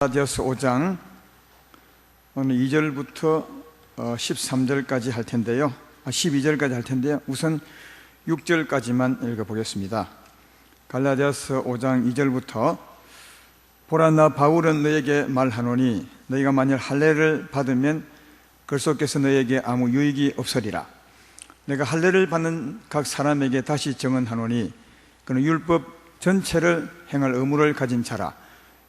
갈라디아서 5장 오늘 2절부터 13절까지 할 텐데요. 12절까지 할 텐데요. 우선 6절까지만 읽어보겠습니다. 갈라디아서 5장 2절부터 보라, 나 바울은 너에게 말하노니 너희가 만일 할례를 받으면 그리스도께서 너에게 아무 유익이 없으리라. 내가 할례를 받는 각 사람에게 다시 정언하노니 그는 율법 전체를 행할 의무를 가진 자라.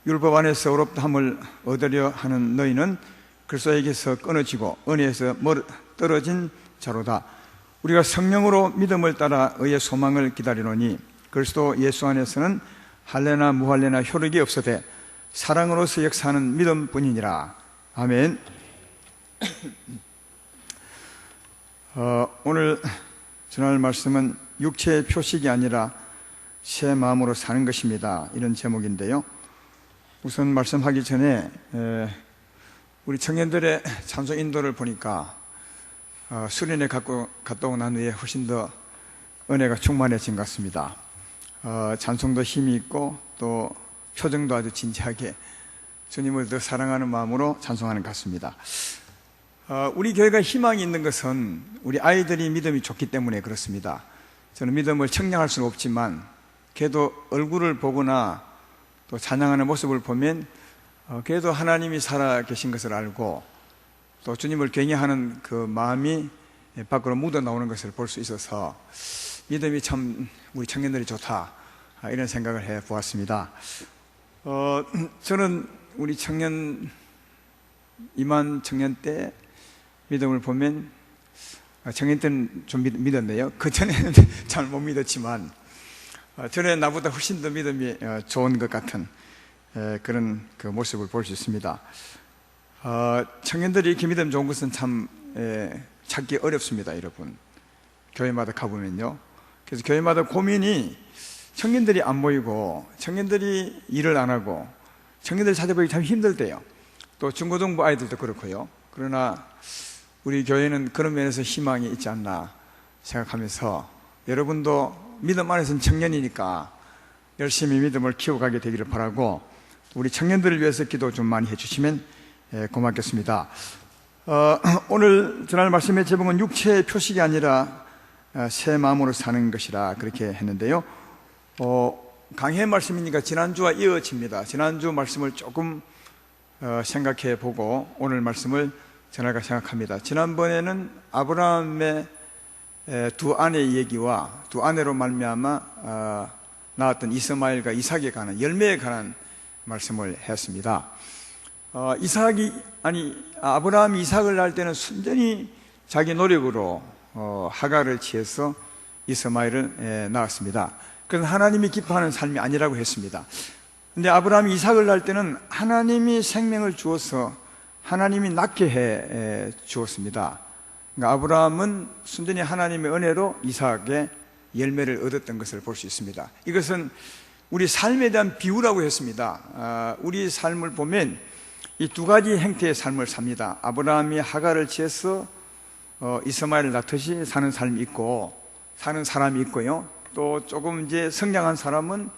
율법 안에서 의롭다함을 얻으려 하는 너희는 그리스도에게서 끊어지고 은혜에서 떨어진 자로다. 우리가 성령으로 믿음을 따라 의의 소망을 기다리노니 그리스도 예수 안에서는 할례나 무할례나 효력이 없어되 사랑으로서 역사하는 믿음뿐이니라. 아멘. 오늘 전할 말씀은 육체의 표식이 아니라 새 마음으로 사는 것입니다. 이런 제목인데요. 우선 말씀하기 전에 우리 청년들의 찬송 인도를 보니까 수련회 갔다 오고 난 후에 훨씬 더 은혜가 충만해진 것 같습니다. 찬송도 힘이 있고 또 표정도 아주 진지하게 주님을 더 사랑하는 마음으로 찬송하는 것 같습니다. 우리 교회가 희망이 있는 것은 우리 아이들이 믿음이 좋기 때문에 그렇습니다. 저는 믿음을 측량할 수는 없지만 그래도 얼굴을 보거나 또 찬양하는 모습을 보면 그래도 하나님이 살아 계신 것을 알고 또 주님을 경외하는 그 마음이 밖으로 묻어 나오는 것을 볼 수 있어서 믿음이 참 우리 청년들이 좋다, 이런 생각을 해 보았습니다. 저는 우리 이만 청년 때 믿음을 보면 청년 때는 좀 믿었네요. 그 전에는 잘 못 믿었지만 전에 나보다 훨씬 더 믿음이 좋은 것 같은 그런 그 모습을 볼 수 있습니다. 청년들이 이렇게 믿음 좋은 것은 참 찾기 어렵습니다, 여러분. 교회마다 가보면요. 그래서 교회마다 고민이 청년들이 안 모이고 청년들이 일을 안 하고 청년들 찾아보기 참 힘들대요. 또 중고등부 아이들도 그렇고요. 그러나 우리 교회는 그런 면에서 희망이 있지 않나 생각하면서 여러분도 믿음 안에서는 청년이니까 열심히 믿음을 키워가게 되기를 바라고 우리 청년들을 위해서 기도 좀 많이 해주시면 고맙겠습니다. 오늘 전할 말씀의 제목은 육체의 표식이 아니라 새 마음으로 사는 것이라 그렇게 했는데요. 강해 말씀이니까 지난주와 이어집니다. 지난주 말씀을 조금 생각해 보고 오늘 말씀을 전할까 생각합니다. 지난번에는 아브라함의 두 아내의 얘기와 두 아내로 말미암아 낳았던 이스마엘과 이삭에 관한 열매에 관한 말씀을 했습니다. 아브라함이 이삭을 낳을 때는 순전히 자기 노력으로 하갈을 취해서 이스마엘을 낳았습니다. 그래서 하나님이 기뻐하는 삶이 아니라고 했습니다. 근데 아브라함이 이삭을 낳을 때는 하나님이 생명을 주어서 하나님이 낳게 해 주었습니다. 그러니까 아브라함은 순전히 하나님의 은혜로 이삭의 열매를 얻었던 것을 볼 수 있습니다. 이것은 우리 삶에 대한 비유라고 했습니다. 우리 삶을 보면 이 두 가지 형태의 삶을 삽니다. 아브라함이 하갈을 취해서 이스마엘을 낳듯이 사는 삶이 있고 사는 사람이 있고요. 또 조금 이제 성장한 사람은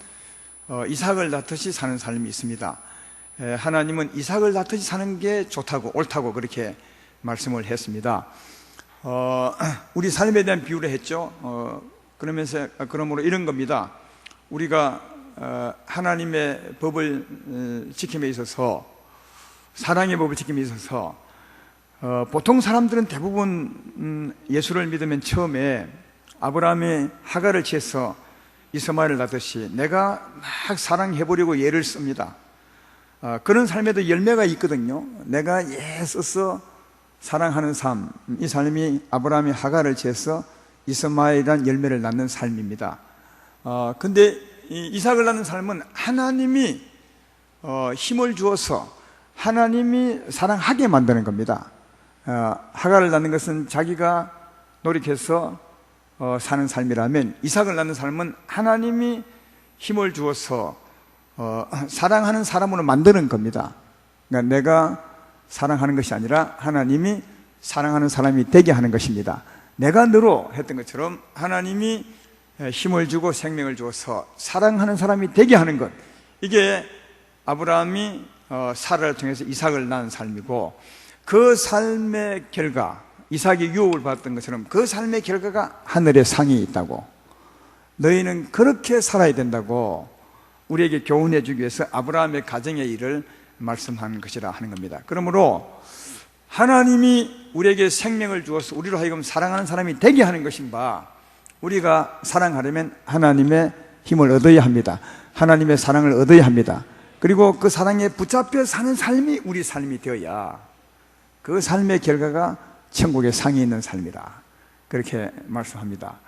이삭을 낳듯이 사는 삶이 있습니다. 하나님은 이삭을 낳듯이 사는 게 좋다고 옳다고 그렇게 말씀을 했습니다. 우리 삶에 대한 비유를 했죠. 그러므로 이런 겁니다. 우리가 하나님의 법을 지킴에 있어서 사랑의 법을 지킴에 있어서 보통 사람들은 대부분 예수를 믿으면 처음에 아브라함이 하갈을 취해서 이스마엘을 낳듯이 내가 막 사랑해보려고 예를 씁니다. 그런 삶에도 열매가 있거든요. 내가 애써서 사랑하는 삶, 이 삶이 아브라함이 하갈을 취해서 이스마엘이란 열매를 낳는 삶입니다. 근데 이삭을 낳는 삶은 하나님이 힘을 주어서 하나님이 사랑하게 만드는 겁니다. 하갈을 낳는 것은 자기가 노력해서 사는 삶이라면 이삭을 낳는 삶은 하나님이 힘을 주어서 사랑하는 사람으로 만드는 겁니다. 그러니까 내가 사랑하는 것이 아니라 하나님이 사랑하는 사람이 되게 하는 것입니다. 내가 너로 했던 것처럼 하나님이 힘을 주고 생명을 주어서 사랑하는 사람이 되게 하는 것, 이게 아브라함이 사라를 통해서 이삭을 낳은 삶이고, 그 삶의 결과, 이삭이 유혹을 받았던 것처럼 그 삶의 결과가 하늘에 상이 있다고, 너희는 그렇게 살아야 된다고 우리에게 교훈해 주기 위해서 아브라함의 가정의 일을 말씀하는 것이라 하는 겁니다. 그러므로 하나님이 우리에게 생명을 주어서 우리로 하여금 사랑하는 사람이 되게 하는 것인 바, 우리가 사랑하려면 하나님의 힘을 얻어야 합니다. 하나님의 사랑을 얻어야 합니다. 그리고 그 사랑에 붙잡혀 사는 삶이 우리 삶이 되어야 그 삶의 결과가 천국의 상이 있는 삶이라, 그렇게 말씀합니다.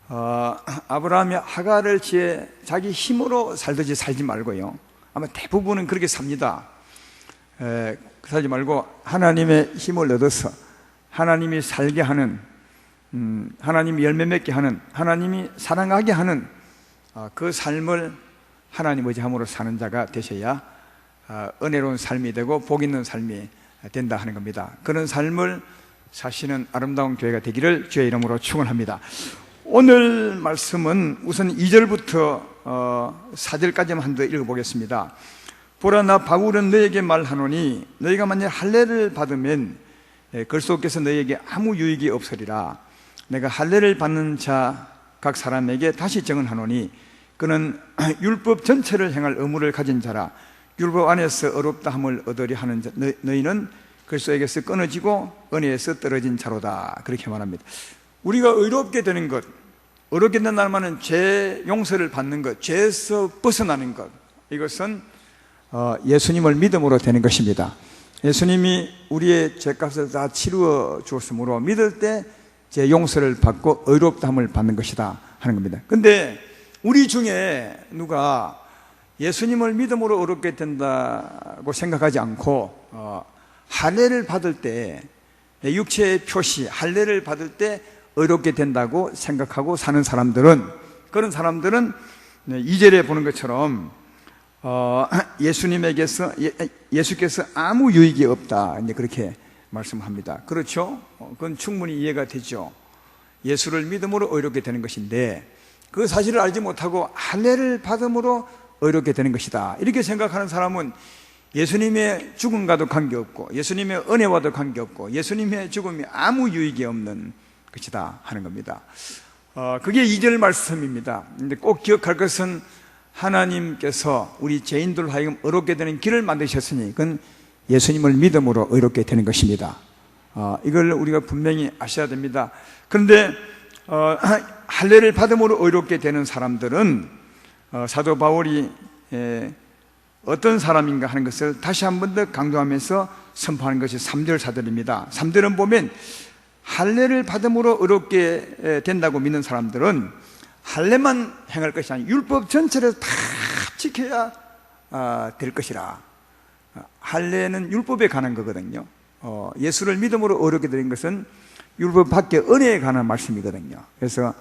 아브라함이 하갈을 지혜 자기 힘으로 살듯이 살지 말고요, 아마 대부분은 그렇게 삽니다. 살지 말고 하나님의 힘을 얻어서 하나님이 살게 하는, 하나님이 열매 맺게 하는, 하나님이 사랑하게 하는 그 삶을 하나님 의지함으로 사는 자가 되셔야 은혜로운 삶이 되고 복 있는 삶이 된다 하는 겁니다. 그런 삶을 사시는 아름다운 교회가 되기를 주의 이름으로 축원합니다. 오늘 말씀은 우선 2절부터 4절까지만 한 번 더 읽어보겠습니다. 보라, 나 바울은 너에게 말하노니 너희가 만약 할례를 받으면 그리스도께서 너희에게 아무 유익이 없으리라. 내가 할례를 받는 자 각 사람에게 다시 증언하노니 그는 율법 전체를 행할 의무를 가진 자라. 율법 안에서 어렵다함을 얻으려 하는 자, 너희는 그리스도에게서 끊어지고 은혜에서 떨어진 자로다, 그렇게 말합니다. 우리가 의롭게 되는 것, 의롭게 된다는 말은 죄 용서를 받는 것, 죄에서 벗어나는 것, 이것은 예수님을 믿음으로 되는 것입니다. 예수님이 우리의 죄값을 다 치루어 주었으므로 믿을 때 죄 용서를 받고 의롭다함을 받는 것이다 하는 겁니다. 근데 우리 중에 누가 예수님을 믿음으로 의롭게 된다고 생각하지 않고 할례를 받을 때, 육체의 표시 할례를 받을 때 의롭게 된다고 생각하고 사는 사람들은, 그런 사람들은 2절에 보는 것처럼 예수께서 아무 유익이 없다, 이제 그렇게 말씀합니다. 그렇죠? 그건 충분히 이해가 되죠. 예수를 믿음으로 의롭게 되는 것인데 그 사실을 알지 못하고 할례를 받음으로 의롭게 되는 것이다, 이렇게 생각하는 사람은 예수님의 죽음과도 관계없고 예수님의 은혜와도 관계없고 예수님의 죽음이 아무 유익이 없는 것이다 하는 겁니다. 그게 2절 말씀입니다. 근데 꼭 기억할 것은 하나님께서 우리 죄인들로 하여금 의롭게 되는 길을 만드셨으니 그건 예수님을 믿음으로 의롭게 되는 것입니다. 이걸 우리가 분명히 아셔야 됩니다. 그런데 할례를 받음으로 의롭게 되는 사람들은 사도 바울이 어떤 사람인가 하는 것을 다시 한 번 더 강조하면서 선포하는 것이 3절 4절입니다. 3절은 보면 할례를 받음으로 의롭게 된다고 믿는 사람들은 할례만 행할 것이 아니라 율법 전체를 다 지켜야 될 것이라. 할례는 율법에 관한 거거든요. 예수를 믿음으로 의롭게 되는 것은 율법 밖에 은혜에 관한 말씀이거든요. 그래서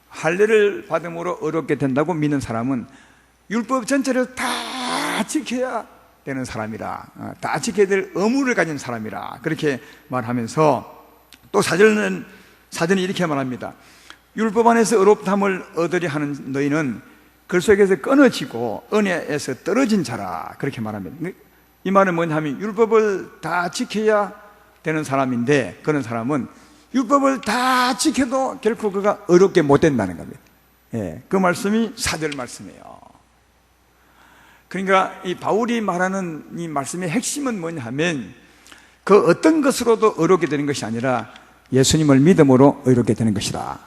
할례를 받음으로 의롭게 된다고 믿는 사람은 율법 전체를 다 지켜야 되는 사람이라, 다 지켜야 될 의무를 가진 사람이라, 그렇게 말하면서 또 사전이 이렇게 말합니다. 율법 안에서 의롭다함을 얻으려 하는 너희는 그리스도에게서 끊어지고 은혜에서 떨어진 자라, 그렇게 말합니다. 이 말은 뭐냐면 율법을 다 지켜야 되는 사람인데 그런 사람은 율법을 다 지켜도 결코 그가 의롭게 못 된다는 겁니다. 그 말씀이 4절 말씀이에요. 그러니까 이 바울이 말하는 이 말씀의 핵심은 뭐냐 하면 그 어떤 것으로도 의롭게 되는 것이 아니라 예수님을 믿음으로 의롭게 되는 것이다.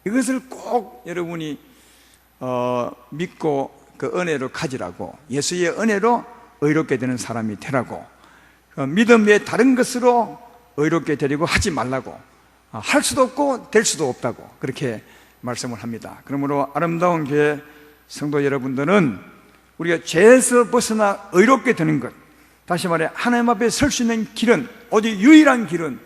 이것을 꼭 여러분이 믿고 그 은혜로 가지라고, 예수의 은혜로 의롭게 되는 사람이 되라고, 믿음 외에 다른 것으로 의롭게 되려고 하지 말라고, 할 수도 없고 될 수도 없다고 그렇게 말씀을 합니다. 그러므로 아름다운 교회 성도 여러분들은 우리가 죄에서 벗어나 의롭게 되는 것, 다시 말해 하나님 앞에 설 수 있는 길은, 오직 유일한 길은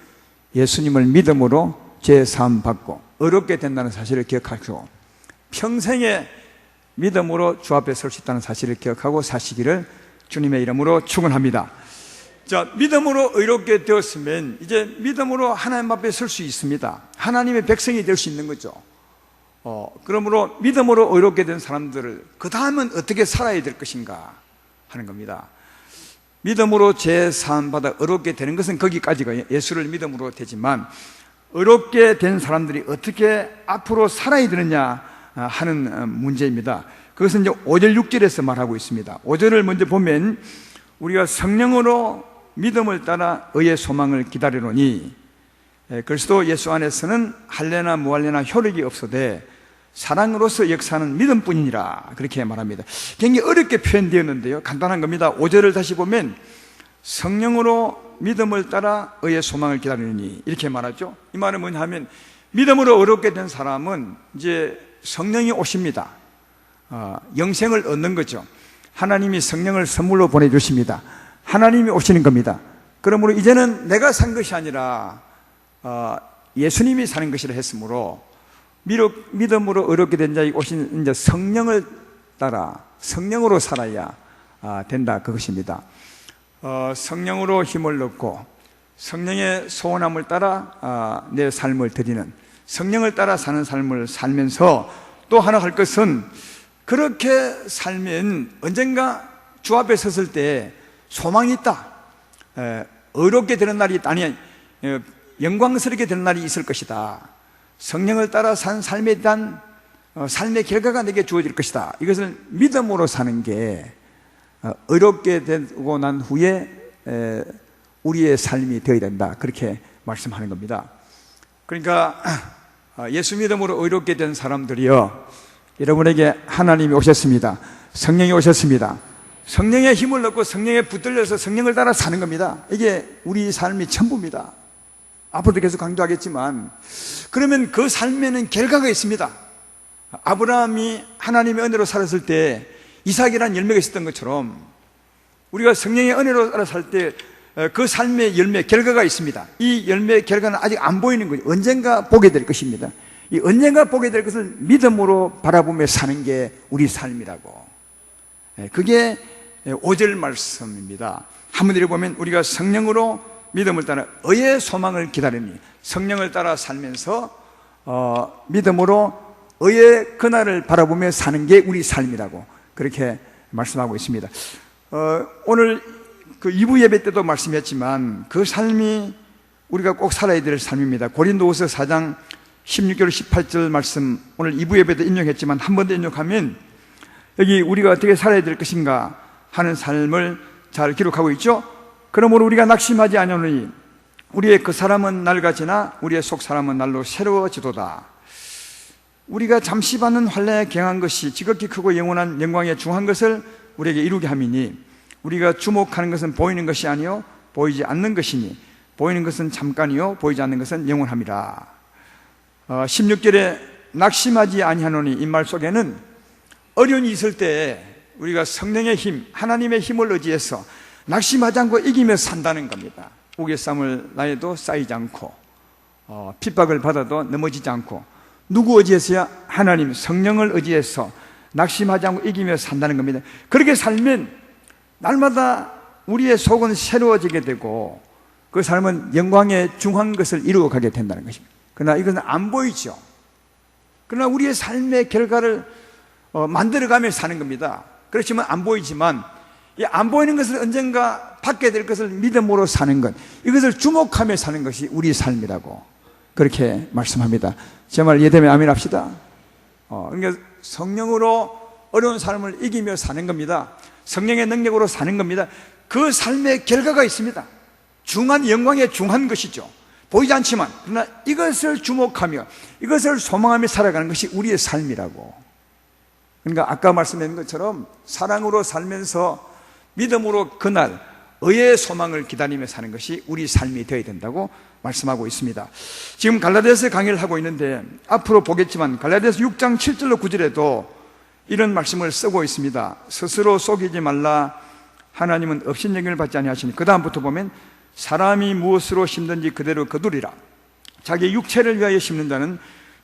예수님을 믿음으로 죄 사함 받고 의롭게 된다는 사실을 기억하시고 평생의 믿음으로 주 앞에 설 수 있다는 사실을 기억하고 사시기를 주님의 이름으로 축원합니다. 자, 믿음으로 의롭게 되었으면 이제 믿음으로 하나님 앞에 설 수 있습니다. 하나님의 백성이 될 수 있는 거죠. 그러므로 믿음으로 의롭게 된 사람들을 그 다음은 어떻게 살아야 될 것인가 하는 겁니다. 믿음으로 죄 사함받아 의롭게 되는 것은 거기까지가 예수를 믿음으로 되지만, 의롭게 된 사람들이 어떻게 앞으로 살아야 되느냐 하는 문제입니다. 그것은 이제 5절 6절에서 말하고 있습니다. 5절을 먼저 보면, 우리가 성령으로 믿음을 따라 의의 소망을 기다리노니 그리스도 예수 안에서는 할례나 무할례나 효력이 없어되 사랑으로서 역사하는 믿음뿐이니라, 그렇게 말합니다. 굉장히 어렵게 표현되었는데요, 간단한 겁니다. 5절을 다시 보면 성령으로 믿음을 따라 의의 소망을 기다리니 이렇게 말하죠. 이 말은 뭐냐 하면, 믿음으로 의롭게 된 사람은 이제 성령이 오십니다. 영생을 얻는 거죠. 하나님이 성령을 선물로 보내주십니다. 하나님이 오시는 겁니다. 그러므로 이제는 내가 산 것이 아니라 예수님이 사는 것이라 했으므로, 믿음으로 의롭게 된 자에게 오신 이제 성령을 따라 성령으로 살아야 된다, 그것입니다. 성령으로 힘을 얻고 성령의 소원함을 따라 내 삶을 드리는, 성령을 따라 사는 삶을 살면서 또 하나 할 것은, 그렇게 살면 언젠가 주 앞에 섰을 때 소망이 있다, 의롭게 되는 날이 있다, 아니 영광스럽게 되는 날이 있을 것이다, 성령을 따라 산 삶에 대한 삶의 결과가 내게 주어질 것이다, 이것을 믿음으로 사는 게 의롭게 되고 난 후에 우리의 삶이 되어야 된다, 그렇게 말씀하는 겁니다. 그러니까 예수 믿음으로 의롭게 된 사람들이요, 여러분에게 하나님이 오셨습니다. 성령이 오셨습니다. 성령의 힘을 얻고 성령에 붙들려서 성령을 따라 사는 겁니다. 이게 우리 삶이 전부입니다. 앞으로도 계속 강조하겠지만, 그러면 그 삶에는 결과가 있습니다. 아브라함이 하나님의 은혜로 살았을 때 이삭이라는 열매가 있었던 것처럼, 우리가 성령의 은혜로 따라 살 때 그 삶의 열매, 결과가 있습니다. 이 열매의 결과는 아직 안 보이는 거죠. 언젠가 보게 될 것입니다. 이 언젠가 보게 될 것을 믿음으로 바라보며 사는 게 우리 삶이라고. 그게 5절 말씀입니다. 한번 읽어보면, 우리가 성령으로 믿음을 따라 의의 소망을 기다리니, 성령을 따라 살면서 믿음으로 의의 그날을 바라보며 사는 게 우리 삶이라고, 그렇게 말씀하고 있습니다. 오늘 그 2부 예배 때도 말씀했지만 그 삶이 우리가 꼭 살아야 될 삶입니다. 고린도후서 4장 16절 18절 말씀, 오늘 2부 예배도 인용했지만 한 번 더 인용하면, 여기 우리가 어떻게 살아야 될 것인가 하는 삶을 잘 기록하고 있죠. 그러므로 우리가 낙심하지 아니하노니 우리의 그 사람은 낡아지나 우리의 속 사람은 날로 새로워지도다. 우리가 잠시 받는 환난에 경한 것이 지극히 크고 영원한 영광에 중한 것을 우리에게 이루게 함이니, 우리가 주목하는 것은 보이는 것이 아니요 보이지 않는 것이니, 보이는 것은 잠깐이요 보이지 않는 것은 영원함이라. 16절에 낙심하지 아니하노니, 이 말 속에는 어려움이 있을 때 우리가 성령의 힘, 하나님의 힘을 의지해서 낙심하지 않고 이기며 산다는 겁니다. 우겨쌈을 나에도 쌓이지 않고 핍박을 받아도 넘어지지 않고, 누구 의지해서야? 하나님 성령을 의지해서 낙심하지 않고 이기며 산다는 겁니다. 그렇게 살면 날마다 우리의 속은 새로워지게 되고 그 삶은 영광에 중한 것을 이루어가게 된다는 것입니다. 그러나 이것은 안 보이죠. 그러나 우리의 삶의 결과를 만들어가며 사는 겁니다. 그렇지만 안 보이지만, 이 안 보이는 것을 언젠가 받게 될 것을 믿음으로 사는 것, 이것을 주목하며 사는 것이 우리 삶이라고 그렇게 말씀합니다. 제 말 이해되면 아멘 합시다. 그러니까 성령으로 어려운 삶을 이기며 사는 겁니다. 성령의 능력으로 사는 겁니다. 그 삶의 결과가 있습니다. 중한 영광에 중한 것이죠. 보이지 않지만, 그러나 이것을 주목하며 이것을 소망하며 살아가는 것이 우리의 삶이라고. 그러니까 아까 말씀드린 것처럼 사랑으로 살면서 믿음으로 그날 의의 소망을 기다리며 사는 것이 우리 삶이 되어야 된다고 말씀하고 있습니다. 지금 갈라디아서 강의를 하고 있는데 앞으로 보겠지만 갈라디아서 6장 7절로 9절에도 이런 말씀을 쓰고 있습니다. 스스로 속이지 말라. 하나님은 업신여김을 받지 아니하시니, 그 다음부터 보면 사람이 무엇으로 심든지 그대로 거두리라. 자기 육체를 위하여 심는 자는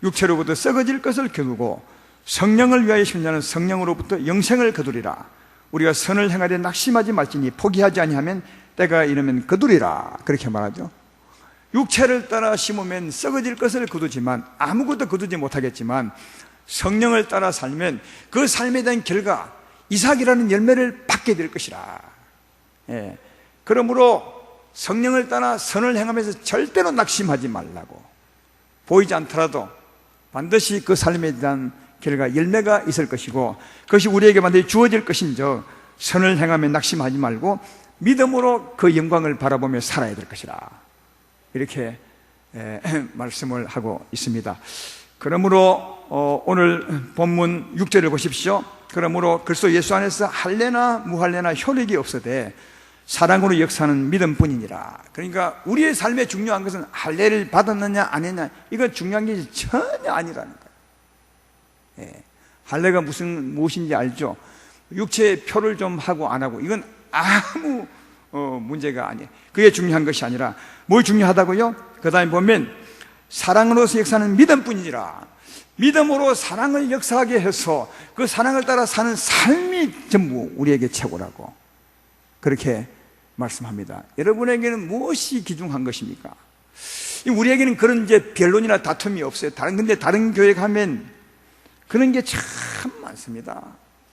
육체로부터 썩어질 것을 거두고 성령을 위하여 심는 자는 성령으로부터 영생을 거두리라. 우리가 선을 행하되 낙심하지 말지니 포기하지 아니하면 때가 이르면 거두리라, 그렇게 말하죠. 육체를 따라 심으면 썩어질 것을 거두지만 아무것도 거두지 못하겠지만, 성령을 따라 살면 그 삶에 대한 결과, 이삭이라는 열매를 받게 될 것이라. 예. 그러므로 성령을 따라 선을 행하면서 절대로 낙심하지 말라고. 보이지 않더라도 반드시 그 삶에 대한 결과 열매가 있을 것이고, 그것이 우리에게 반드시 주어질 것인즉 선을 행하며 낙심하지 말고 믿음으로 그 영광을 바라보며 살아야 될 것이라. 이렇게 말씀을 하고 있습니다. 그러므로 오늘 본문 6절을 보십시오. 그러므로 그리스도 예수 안에서 할례나 무할례나 효력이 없어되 사랑으로 역사하는 믿음뿐이니라. 그러니까 우리의 삶에 중요한 것은 할례를 받았느냐 안 했느냐, 이건 중요한 게 전혀 아니라는 거예요. 예. 할례가 무엇인지 알죠? 육체의 표를 좀 하고 안 하고 이건 아무 문제가 아니에요. 그게 중요한 것이 아니라 뭘 중요하다고요? 그 다음에 보면 사랑으로서 역사하는 믿음뿐이니라. 믿음으로 사랑을 역사하게 해서 그 사랑을 따라 사는 삶이 전부 우리에게 최고라고 그렇게 말씀합니다. 여러분에게는 무엇이 귀중한 것입니까? 우리에게는 그런 이제 변론이나 다툼이 없어요. 근데 다른 교회 가면 그런 게 참 많습니다.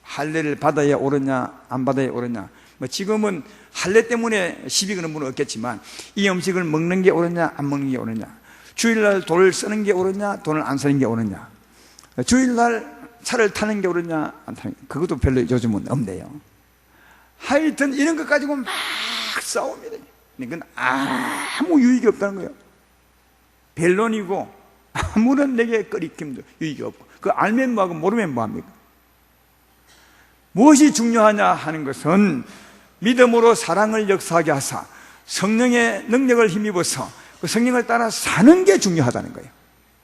할례를 받아야 옳으냐 안 받아야 옳으냐. 지금은 할례 때문에 시비 거는 분은 없겠지만 이 음식을 먹는 게 옳으냐 안 먹는 게 옳으냐, 주일날 돈을 쓰는 게 옳으냐 돈을 안 쓰는 게 옳으냐, 주일날 차를 타는 게 옳으냐 안 타는 게, 그것도 별로 요즘은 없네요. 하여튼 이런 것 가지고 막 싸웁니다. 이건 아무 유익이 없다는 거예요. 변론이고 아무런 내게 꺼리낌도 유익이 없고, 그 알면 뭐하고 모르면 뭐합니까? 무엇이 중요하냐 하는 것은 믿음으로 사랑을 역사하게 하사 성령의 능력을 힘입어서 그 성령을 따라 사는 게 중요하다는 거예요.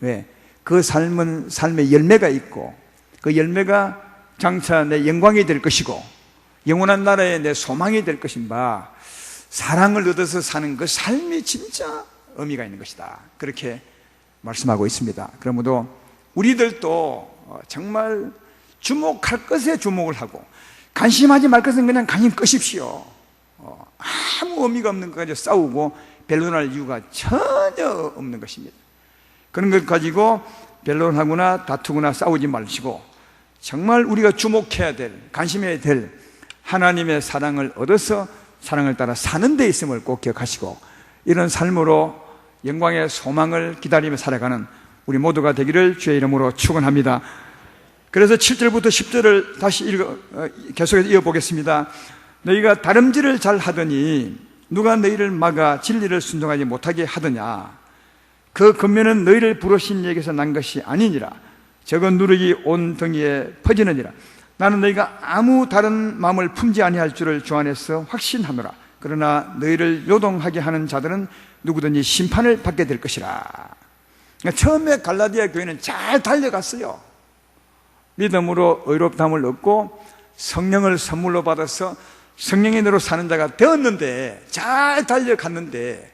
왜? 그 삶은 삶의 열매가 있고 그 열매가 장차 내 영광이 될 것이고 영원한 나라의 내 소망이 될 것인가, 사랑을 얻어서 사는 그 삶이 진짜 의미가 있는 것이다. 그렇게 말씀하고 있습니다. 그러므로 우리들도 정말 주목할 것에 주목을 하고 관심하지 말 것은 그냥 관심 끄십시오. 아무 의미가 없는 것 가지고 싸우고 변론할 이유가 전혀 없는 것입니다. 그런 것 가지고 변론하거나 다투거나 싸우지 마시고 정말 우리가 주목해야 될, 관심해야 될 하나님의 사랑을 얻어서 사랑을 따라 사는 데 있음을 꼭 기억하시고 이런 삶으로 영광의 소망을 기다리며 살아가는 우리 모두가 되기를 주의 이름으로 축원합니다. 그래서 7절부터 10절을 다시 계속해서 이어보겠습니다. 너희가 다름질을 잘 하더니 누가 너희를 막아 진리를 순종하지 못하게 하더냐. 그 권면은 너희를 부르신 이에게서 난 것이 아니니라. 저건 누룩이 온 덩이에 퍼지느니라. 나는 너희가 아무 다른 마음을 품지 아니할 줄을 주 안에서 확신하노라. 그러나 너희를 요동하게 하는 자들은 누구든지 심판을 받게 될 것이라. 그러니까 처음에 갈라디아 교회는 잘 달려갔어요. 믿음으로 의롭다함을 얻고 성령을 선물로 받아서 성령의 대로 사는 자가 되었는데, 잘 달려갔는데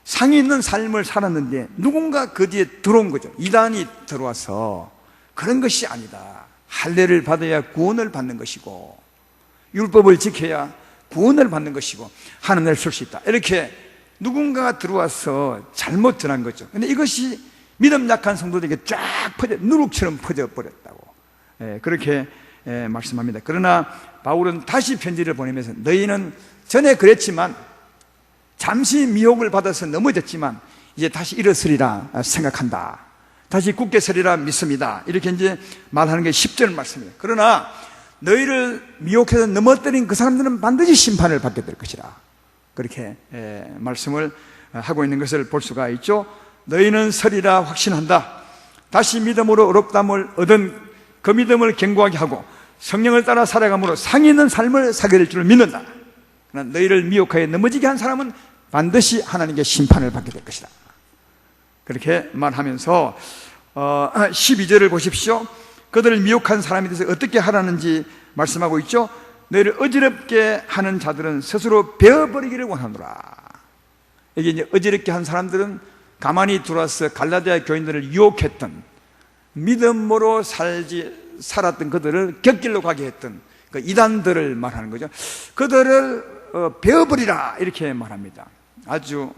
상이 있는 삶을 살았는데 누군가 그 뒤에 들어온 거죠. 이단이 들어와서 그런 것이 아니다. 할례를 받아야 구원을 받는 것이고 율법을 지켜야 구원을 받는 것이고 하나님을 쓸 수 있다. 이렇게 누군가가 들어와서 잘못 전한 거죠. 근데 이것이 믿음 약한 성도들에게 쫙 퍼져, 누룩처럼 퍼져버렸다고 그렇게 말씀합니다. 그러나 바울은 다시 편지를 보내면서 너희는 전에 그랬지만 잠시 미혹을 받아서 넘어졌지만 이제 다시 일어서리라 생각한다. 다시 굳게 서리라 믿습니다. 이렇게 이제 말하는 게 10절 말씀이에요. 그러나 너희를 미혹해서 넘어뜨린 그 사람들은 반드시 심판을 받게 될 것이라. 그렇게 말씀을 하고 있는 것을 볼 수가 있죠. 너희는 서리라 확신한다. 다시 믿음으로 의롭다함을 얻은 그 믿음을 견고하게 하고 성령을 따라 살아감으로 상이 있는 삶을 살게 될 줄을 믿는다. 그러나 너희를 미혹하여 넘어지게 한 사람은 반드시 하나님께 심판을 받게 될 것이다. 그렇게 말하면서 12절을 보십시오. 그들을 미혹한 사람에 대해서 어떻게 하라는지 말씀하고 있죠. 너희를 어지럽게 하는 자들은 스스로 베어버리기를 원하노라. 이게 이제 어지럽게 한 사람들은 가만히 들어와서 갈라디아 교인들을 유혹했던, 믿음으로 살았던 그들을 곁길로 가게 했던 그 이단들을 말하는 거죠. 그들을 베어버리라 이렇게 말합니다. 아주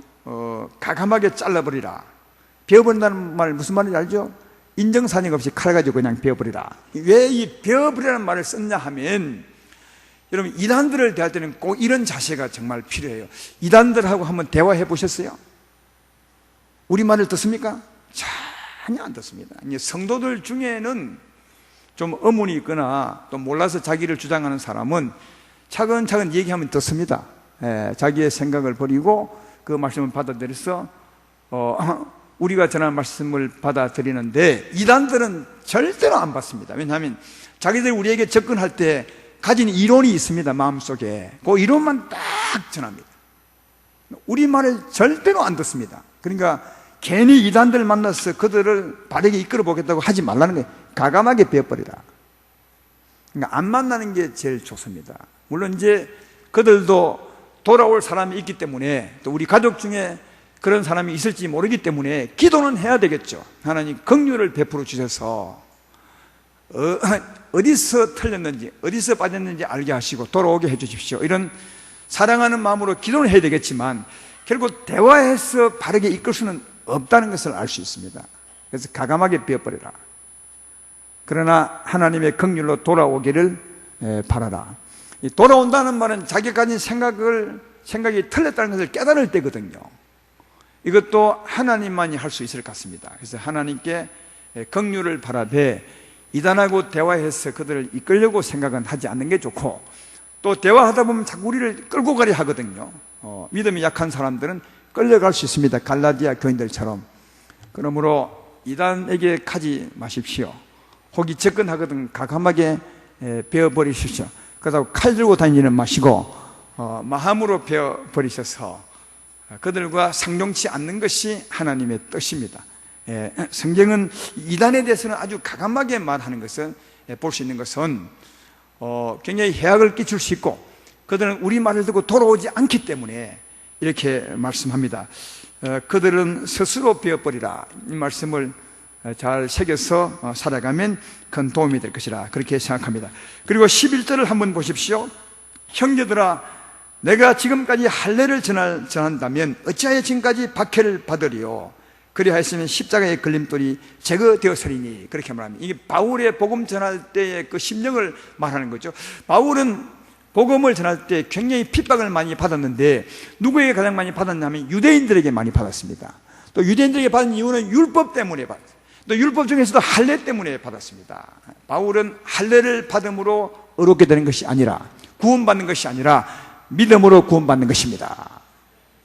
가감하게 잘라버리라. 베어버린다는 말 무슨 말인지 알죠? 인정사정 없이 칼 가지고 그냥 베어버리라. 왜 이 베어버리라는 말을 썼냐 하면 여러분, 이단들을 대할 때는 꼭 이런 자세가 정말 필요해요. 이단들하고 한번 대화해 보셨어요? 우리말을 듣습니까? 전혀 안 듣습니다. 성도들 중에는 좀 어문이 있거나 또 몰라서 자기를 주장하는 사람은 차근차근 얘기하면 듣습니다. 자기의 생각을 버리고 그 말씀을 받아들여서 우리가 전하는 말씀을 받아들이는데, 이단들은 절대로 안 받습니다. 왜냐하면 자기들이 우리에게 접근할 때 가진 이론이 있습니다. 마음속에 그 이론만 딱 전합니다. 우리말을 절대로 안 듣습니다. 그러니까 괜히 이단들 만나서 그들을 바르게 이끌어 보겠다고 하지 말라는 거예요. 가감하게 베어버리라. 그러니까 안 만나는 게 제일 좋습니다. 물론 이제 그들도 돌아올 사람이 있기 때문에, 또 우리 가족 중에 그런 사람이 있을지 모르기 때문에 기도는 해야 되겠죠. 하나님 긍휼을 베풀어 주셔서 어디서 틀렸는지, 어디서 빠졌는지 알게 하시고 돌아오게 해 주십시오. 이런 사랑하는 마음으로 기도는 해야 되겠지만 결국 대화해서 바르게 이끌 수는 없다는 것을 알 수 있습니다. 그래서 가감하게 베어버리라. 그러나 하나님의 긍휼로 돌아오기를 바라라. 돌아온다는 말은 자기가 가진 생각이 틀렸다는 것을 깨달을 때거든요. 이것도 하나님만이 할 수 있을 것 같습니다. 그래서 하나님께 긍휼을 바라되 이단하고 대화해서 그들을 이끌려고 생각은 하지 않는 게 좋고, 또 대화하다 보면 자꾸 우리를 끌고 가려 하거든요. 믿음이 약한 사람들은 끌려갈 수 있습니다. 갈라디아 교인들처럼. 그러므로 이단에게 가지 마십시오. 혹이 접근하거든 가감하게 베어버리십시오. 그렇다고 칼 들고 다니지는 마시고 마음으로 베어버리셔서 그들과 상종치 않는 것이 하나님의 뜻입니다. 성경은 이단에 대해서는 아주 가감하게 말하는 것은, 볼 수 있는 것은 굉장히 해악을 끼칠 수 있고, 그들은 우리 말을 듣고 돌아오지 않기 때문에 이렇게 말씀합니다. 그들은 스스로 베어버리라. 이 말씀을 잘 새겨서 살아가면 큰 도움이 될 것이라, 그렇게 생각합니다. 그리고 11절을 한번 보십시오. 형제들아, 내가 지금까지 할례를 전한다면 어찌하여 지금까지 박해를 받으리요? 그리하였으면 십자가의 걸림돌이 제거되었으리니. 그렇게 말합니다. 이게 바울의 복음 전할 때의 그 심령을 말하는 거죠. 바울은 복음을 전할 때 굉장히 핍박을 많이 받았는데, 누구에게 가장 많이 받았냐면 유대인들에게 많이 받았습니다. 또 유대인들에게 받은 이유는 율법 때문에 받았어요. 또 율법 중에서도 할례 때문에 받았습니다. 바울은 할례를 받음으로 의롭게 되는 것이 아니라, 구원받는 것이 아니라 믿음으로 구원받는 것입니다.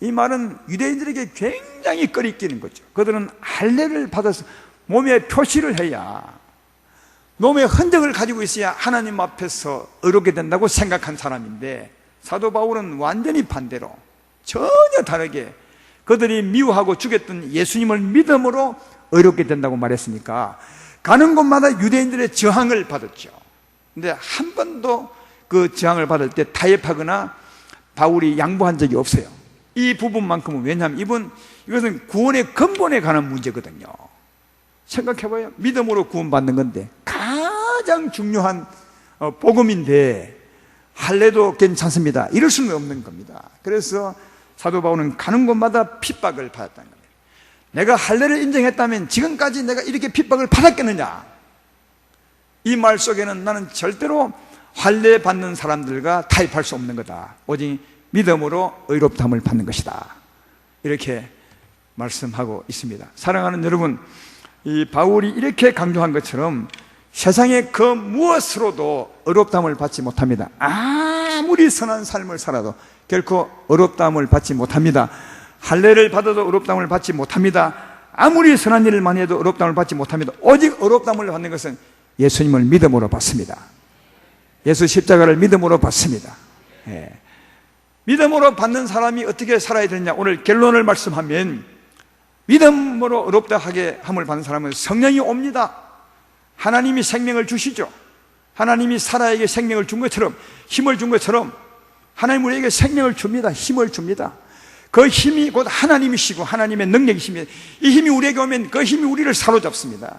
이 말은 유대인들에게 굉장히 꺼리끼는 거죠. 그들은 할례를 받아서 몸에 표시를 해야, 몸의 흔적을 가지고 있어야 하나님 앞에서 의롭게 된다고 생각한 사람인데, 사도 바울은 완전히 반대로 전혀 다르게 그들이 미워하고 죽였던 예수님을 믿음으로 의롭게 된다고 말했으니까 가는 곳마다 유대인들의 저항을 받았죠. 근데 한 번도 그 저항을 받을 때 타협하거나 바울이 양보한 적이 없어요. 이 부분만큼은. 왜냐하면 이것은 구원의 근본에 관한 문제거든요. 생각해봐요. 믿음으로 구원받는 건데 가장 중요한 복음인데 할례도 괜찮습니다, 이럴 수는 없는 겁니다. 그래서 사도 바울은 가는 곳마다 핍박을 받았다는 겁니다. 내가 할례를 인정했다면 지금까지 내가 이렇게 핍박을 받았겠느냐? 이 말 속에는 나는 절대로 할례 받는 사람들과 타협할 수 없는 거다. 오직 믿음으로 의롭다함을 받는 것이다. 이렇게 말씀하고 있습니다. 사랑하는 여러분, 이 바울이 이렇게 강조한 것처럼 세상의 그 무엇으로도 의롭다함을 받지 못합니다. 아무리 선한 삶을 살아도 결코 의롭다함을 받지 못합니다. 할례를 받아도 의롭다함을 받지 못합니다. 아무리 선한 일을 많이 해도 의롭다함을 받지 못합니다. 오직 의롭다함을 받는 것은 예수님을 믿음으로 받습니다. 예수 십자가를 믿음으로 받습니다. 믿음으로 받는 사람이 어떻게 살아야 되느냐, 오늘 결론을 말씀하면, 믿음으로 의롭다 하게 함을 받는 사람은 성령이 옵니다. 하나님이 생명을 주시죠. 하나님이 사라에게 생명을 준 것처럼, 힘을 준 것처럼 하나님 우리에게 생명을 줍니다. 힘을 줍니다. 그 힘이 곧 하나님이시고 하나님의 능력이십니다. 이 힘이 우리에게 오면 그 힘이 우리를 사로잡습니다.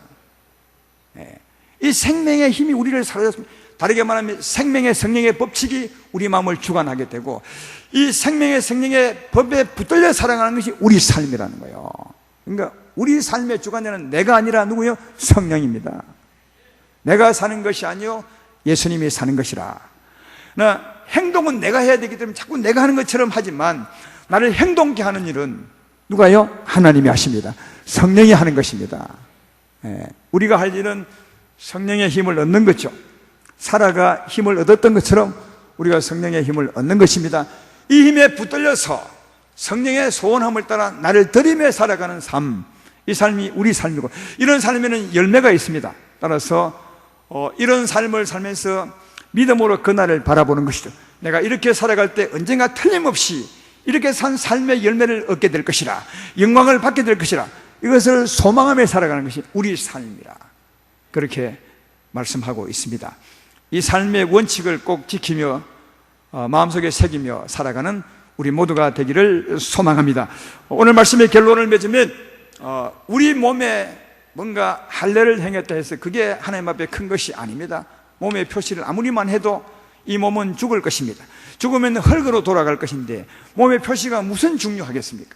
이 생명의 힘이 우리를 사로잡습니다. 다르게 말하면 생명의 성령의 법칙이 우리 마음을 주관하게 되고, 이 생명의 성령의 법에 붙들려 살아가는 것이 우리 삶이라는 거예요. 그러니까 우리 삶의 주관자는 내가 아니라 누구요? 성령입니다. 내가 사는 것이 아니요 예수님이 사는 것이라. 나 행동은 내가 해야 되기 때문에 자꾸 내가 하는 것처럼 하지만 나를 행동케 하는 일은 누가요? 하나님이 하십니다. 성령이 하는 것입니다. 우리가 할 일은 성령의 힘을 얻는 거죠. 사라가 힘을 얻었던 것처럼 우리가 성령의 힘을 얻는 것입니다. 이 힘에 붙들려서 성령의 소원함을 따라 나를 들이며 살아가는 삶, 이 삶이 우리 삶이고, 이런 삶에는 열매가 있습니다. 따라서 이런 삶을 살면서 믿음으로 그날을 바라보는 것이죠. 내가 이렇게 살아갈 때 언젠가 틀림없이 이렇게 산 삶의 열매를 얻게 될 것이라, 영광을 받게 될 것이라, 이것을 소망하며 살아가는 것이 우리 삶이라, 그렇게 말씀하고 있습니다. 이 삶의 원칙을 꼭 지키며 마음속에 새기며 살아가는 우리 모두가 되기를 소망합니다. 오늘 말씀의 결론을 맺으면 우리 몸에 뭔가 할례를 행했다 해서 그게 하나님 앞에 큰 것이 아닙니다. 몸의 표시를 아무리만 해도 이 몸은 죽을 것입니다. 죽으면 흙으로 돌아갈 것인데 몸의 표시가 무슨 중요하겠습니까?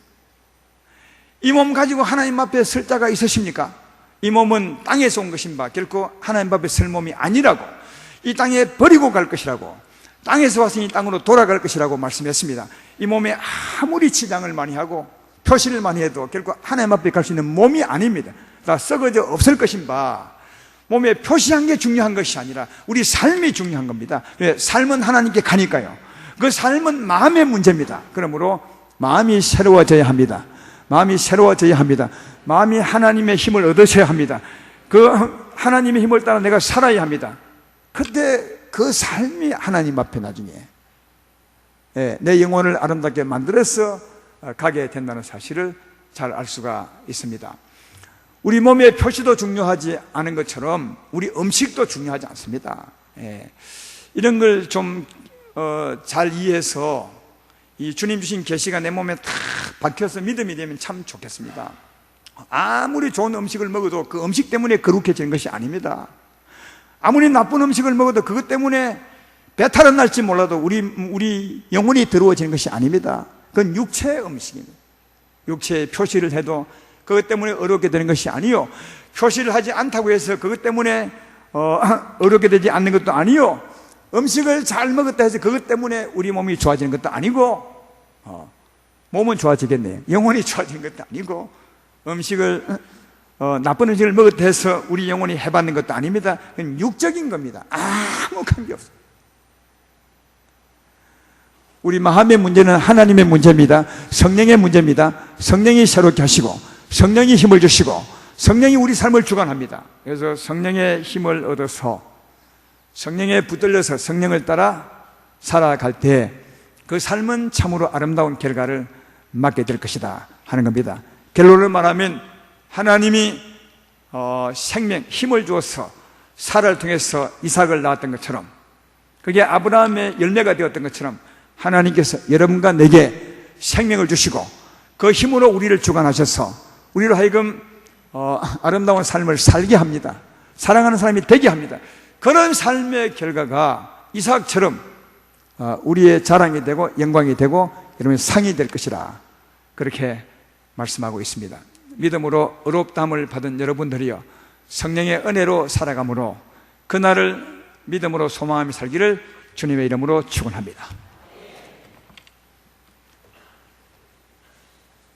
이 몸 가지고 하나님 앞에 설 자가 있으십니까? 이 몸은 땅에서 온 것인 바 결코 하나님 앞에 설 몸이 아니라고, 이 땅에 버리고 갈 것이라고, 땅에서 왔으니 땅으로 돌아갈 것이라고 말씀했습니다. 이 몸에 아무리 치장을 많이 하고 표시를 많이 해도 결코 하나님 앞에 갈 수 있는 몸이 아닙니다. 다 썩어져 없을 것인 바, 몸에 표시한 게 중요한 것이 아니라 우리 삶이 중요한 겁니다. 왜? 삶은 하나님께 가니까요. 그 삶은 마음의 문제입니다. 그러므로 마음이 새로워져야 합니다. 마음이 새로워져야 합니다. 마음이 하나님의 힘을 얻으셔야 합니다. 그 하나님의 힘을 따라 내가 살아야 합니다. 그때 그 삶이 하나님 앞에 나중에 내 영혼을 아름답게 만들어서 가게 된다는 사실을 잘 알 수가 있습니다. 우리 몸의 표시도 중요하지 않은 것처럼 우리 음식도 중요하지 않습니다. 이런 걸 좀 잘 이해해서 이 주님 주신 계시가 내 몸에 탁 박혀서 믿음이 되면 참 좋겠습니다. 아무리 좋은 음식을 먹어도 그 음식 때문에 거룩해지는 것이 아닙니다. 아무리 나쁜 음식을 먹어도 그것 때문에 배탈은 날지 몰라도 우리 영혼이 더러워지는 것이 아닙니다. 그건 육체의 음식입니다. 육체의 표시를 해도 그것 때문에 어렵게 되는 것이 아니요, 표시를 하지 않다고 해서 그것 때문에 어렵게 되지 않는 것도 아니요, 음식을 잘 먹었다 해서 그것 때문에 우리 몸이 좋아지는 것도 아니고, 몸은 좋아지겠네요. 영혼이 좋아지는 것도 아니고, 음식을 나쁜 음식을 먹었다 해서 우리 영혼이 해받는 것도 아닙니다. 그건 육적인 겁니다. 아무 관계없어요. 우리 마음의 문제는 하나님의 문제입니다. 성령의 문제입니다. 성령이 새롭게 하시고 성령이 힘을 주시고 성령이 우리 삶을 주관합니다. 그래서 성령의 힘을 얻어서 성령에 붙들려서 성령을 따라 살아갈 때 그 삶은 참으로 아름다운 결과를 맞게 될 것이다 하는 겁니다. 결론을 말하면 하나님이 생명, 힘을 주어서 사라를 통해서 이삭을 낳았던 것처럼, 그게 아브라함의 열매가 되었던 것처럼 하나님께서 여러분과 내게 생명을 주시고 그 힘으로 우리를 주관하셔서 우리로 하여금 아름다운 삶을 살게 합니다. 사랑하는 사람이 되게 합니다. 그런 삶의 결과가 이삭처럼 우리의 자랑이 되고 영광이 되고 여러분의 상이 될 것이라, 그렇게 말씀하고 있습니다. 믿음으로 의롭다함을 받은 여러분들이여 성령의 은혜로 살아감으로 그날을 믿음으로 소망하며 살기를 주님의 이름으로 축원합니다.